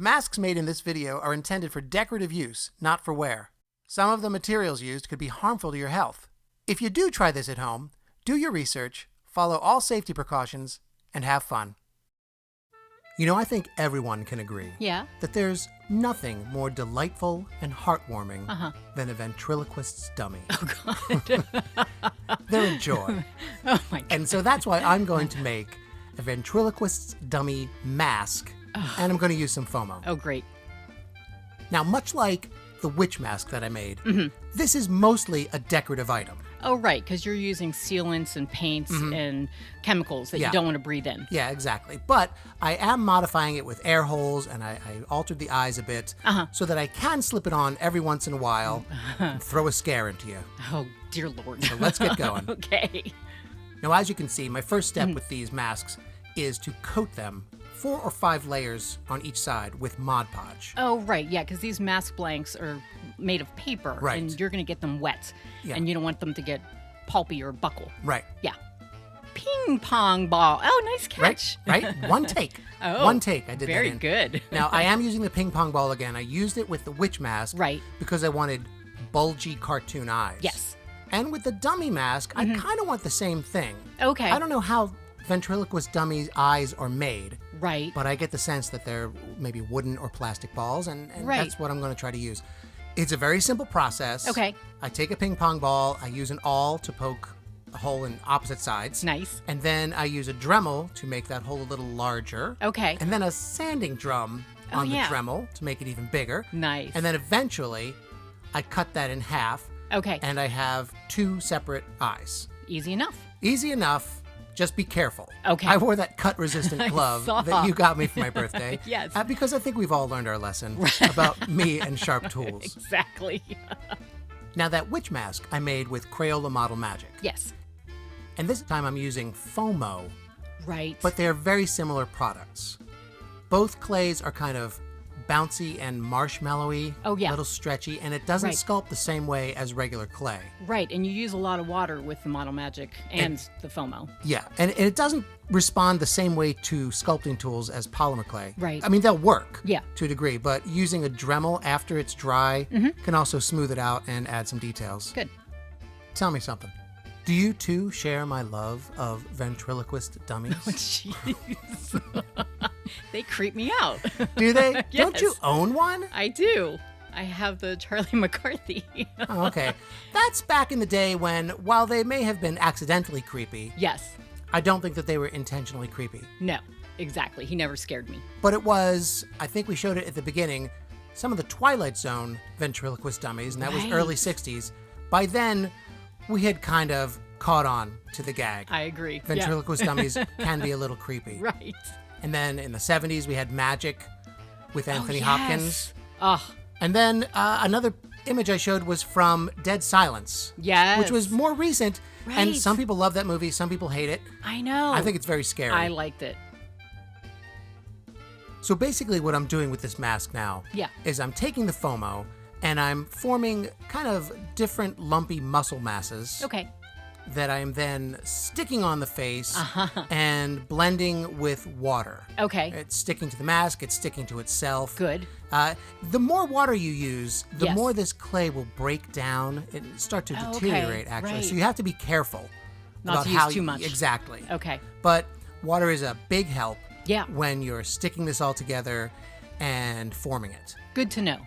masks made in this video are intended for decorative use, not for wear. Some of the materials used could be harmful to your health. If you do try this at home, do your research, follow all safety precautions, and have fun. You know, I think everyone can agree that there's nothing more delightful and heartwarming than a ventriloquist's dummy. Oh, God. They're a joy. Oh, my God. And so that's why I'm going to make a ventriloquist's dummy mask, and I'm going to use some FOMO. Oh, great. Now, much like the witch mask that I made, this is mostly a decorative item. Oh, right, because you're using sealants and paints and chemicals that you don't want to breathe in. Yeah, exactly. But I am modifying it with air holes, and I altered the eyes a bit so that I can slip it on every once in a while and throw a scare into you. Oh, dear Lord. So let's get going. Okay. Now, as you can see, my first step with these masks is to coat them 4 or 5 layers on each side with Mod Podge. Oh, right, yeah, because these mask blanks are made of paper, and you're going to get them wet, and you don't want them to get pulpy or buckle. Right. Yeah. Ping pong ball. Oh, nice catch. Right? One take. One take. I did very that in. Good. Now, I am using the ping pong ball again. I used it with the witch mask. Right. Because I wanted bulgy cartoon eyes. Yes. And with the dummy mask, I kind of want the same thing. Okay. I don't know how ventriloquist dummies' eyes are made. Right. But I get the sense that they're maybe wooden or plastic balls, and that's what I'm going to try to use. It's a very simple process. Okay. I take a ping pong ball, I use an awl to poke a hole in opposite sides. Nice. And then I use a Dremel to make that hole a little larger. Okay. And then a sanding drum on the Dremel to make it even bigger. Nice. And then eventually, I cut that in half. Okay. And I have 2 separate eyes. Easy enough. Easy enough. Just be careful. Okay. I wore that cut-resistant glove that you got me for my birthday. Yes. Because I think we've all learned our lesson about me and sharp tools. Exactly. Now, that witch mask I made with Crayola Model Magic. Yes. And this time I'm using FOMO. Right. But they're very similar products. Both clays are kind of bouncy and marshmallowy, a little stretchy, and it doesn't sculpt the same way as regular clay. Right, and you use a lot of water with the Model Magic and the FOMO. Yeah, and it doesn't respond the same way to sculpting tools as polymer clay. Right. I mean, they'll work to a degree, but using a Dremel after it's dry can also smooth it out and add some details. Good. Tell me something. Do you too share my love of ventriloquist dummies? Oh, jeez. They creep me out. Do they? Yes. Don't you own one? I do. I have the Charlie McCarthy. Oh, okay. That's back in the day when, while they may have been accidentally creepy, yes, I don't think that they were intentionally creepy. No, exactly. He never scared me. But it was, I think we showed it at the beginning, some of the Twilight Zone ventriloquist dummies, and that was early 60s. By then, we had kind of caught on to the gag. I agree. Ventriloquist dummies can be a little creepy. Right. And then in the 70s, we had Magic with Anthony Hopkins. Oh. And then another image I showed was from Dead Silence. Yes. Which was more recent. Right. And some people love that movie, some people hate it. I know. I think it's very scary. I liked it. So basically what I'm doing with this mask now is I'm taking the FOMO and I'm forming kind of different lumpy muscle masses. Okay. That I am then sticking on the face and blending with water. Okay. It's sticking to the mask, it's sticking to itself. Good. The more water you use, the more this clay will break down and start to deteriorate, actually. Right. So you have to be careful not about to use how too much. Exactly. Okay. But water is a big help Yeah. when you're sticking this all together and forming it. Good to know.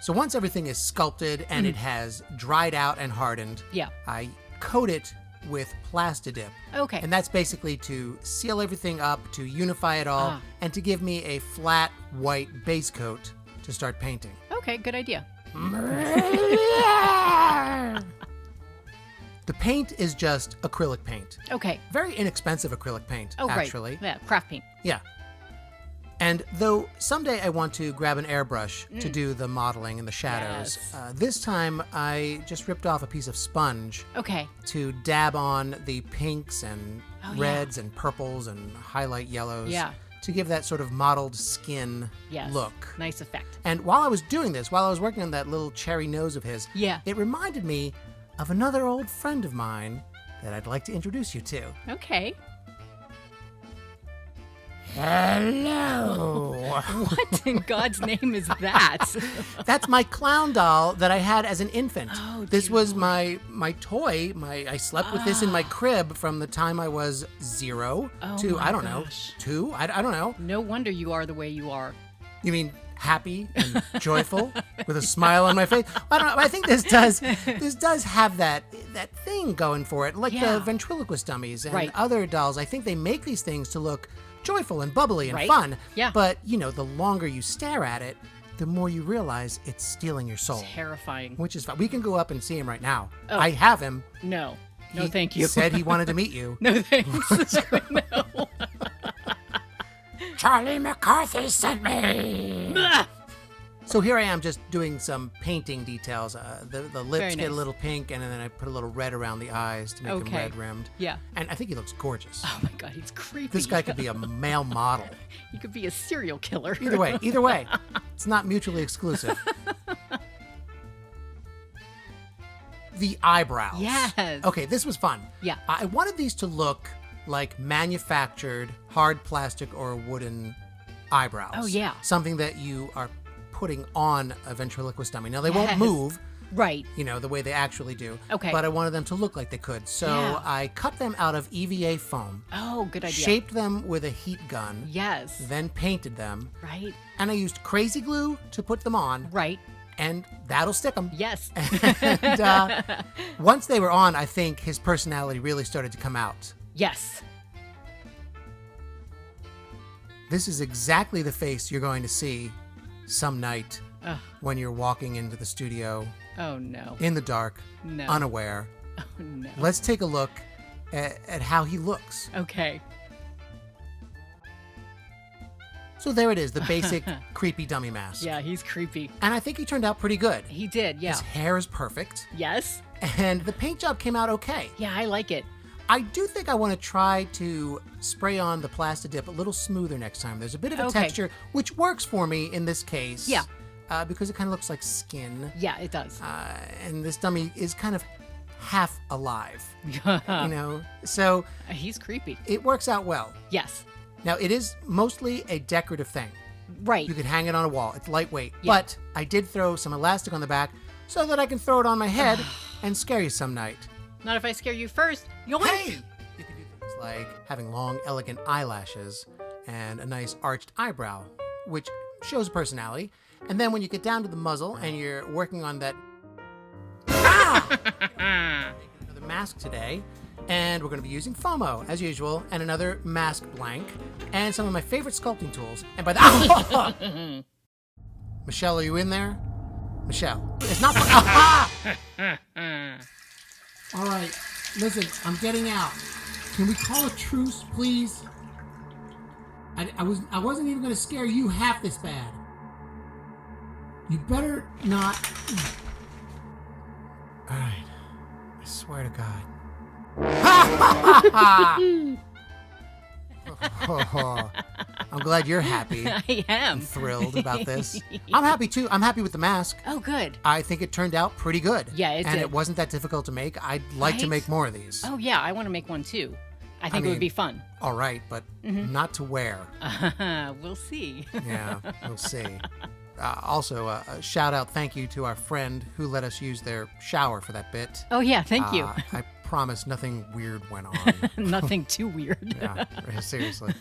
So once everything is sculpted and it has dried out and hardened, I coat it with Plastidip. Okay. And that's basically to seal everything up, to unify it all, and to give me a flat white base coat to start painting. Okay, good idea. The paint is just acrylic paint. Okay. Very inexpensive acrylic paint, actually. Right. Yeah, craft paint. Yeah. And though someday I want to grab an airbrush to do the modeling and the shadows, this time I just ripped off a piece of sponge to dab on the pinks and reds and purples and highlight yellows to give that sort of mottled skin look. Nice effect. And while I was doing this, while I was working on that little cherry nose of his, it reminded me of another old friend of mine that I'd like to introduce you to. Okay. Hello. What in God's name is that? That's my clown doll that I had as an infant. Oh, this was my toy. I slept with this in my crib from the time I was 0 to, I don't know, 2? I don't know. No wonder you are the way you are. You mean happy and joyful with a smile on my face? I don't know. I think this does have that thing going for it, like the ventriloquist dummies and other dolls. I think they make these things to look joyful and bubbly and fun. Yeah. But, the longer you stare at it, the more you realize it's stealing your soul. Terrifying. Which is fun. We can go up and see him right now. Oh. I have him. No, He thank you. said he wanted to meet you. No, thanks. No. Charlie McCarthy sent me. So here I am just doing some painting details. The lips get a little pink, and then I put a little red around the eyes to make them red-rimmed. Yeah. And I think he looks gorgeous. Oh my God, he's creepy. This guy could be a male model. He could be a serial killer. Either way. It's not mutually exclusive. The eyebrows. Yes. Okay, this was fun. Yeah. I wanted these to look like manufactured hard plastic or wooden eyebrows. Oh, yeah. Something that you are putting on a ventriloquist dummy. Now, they won't move. Right. The way they actually do. Okay. But I wanted them to look like they could. So I cut them out of EVA foam. Oh, good idea. Shaped them with a heat gun. Yes. Then painted them. Right. And I used crazy glue to put them on. Right. And that'll stick them. Yes. And once they were on, I think his personality really started to come out. Yes. This is exactly the face you're going to see some night when you're walking into the studio. Oh, no. In the dark, unaware. Oh, no. Let's take a look at how he looks. Okay. So there it is, the basic creepy dummy mask. Yeah, he's creepy. And I think he turned out pretty good. He did, yeah. His hair is perfect. Yes. And the paint job came out okay. Yeah, I like it. I do think I want to try to spray on the Plastidip a little smoother next time. There's a bit of a texture, which works for me in this case. Yeah. Because it kind of looks like skin. Yeah, it does. And this dummy is kind of half alive. So he's creepy. It works out well. Yes. Now, it is mostly a decorative thing. Right. You could hang it on a wall. It's lightweight. Yeah. But I did throw some elastic on the back so that I can throw it on my head and scare you some night. Not if I scare you first. Yoink! Hey! You can do things like having long, elegant eyelashes and a nice arched eyebrow, which shows personality. And then when you get down to the muzzle and you're working on that... another mask today. And we're going to be using FOMO, as usual, and another mask blank, and some of my favorite sculpting tools. And by the... Michelle, are you in there? Michelle. It's not... All right, listen, I'm getting out. Can we call a truce, please? I wasn't even going to scare you half this bad. You better not... All right, I swear to God. I'm glad you're happy. I am. I'm thrilled about this. I'm happy too. I'm happy with the mask. Oh, good. I think it turned out pretty good. Yeah, it did. And it wasn't that difficult to make. I'd like to make more of these. Oh, yeah, I want to make one too. I think it would be fun. All right, but not to wear. We'll see. Yeah, we'll see. Also, a shout out, thank you to our friend who let us use their shower for that bit. Oh, yeah, thank you. I promise nothing weird went on. Nothing too weird. Yeah, seriously.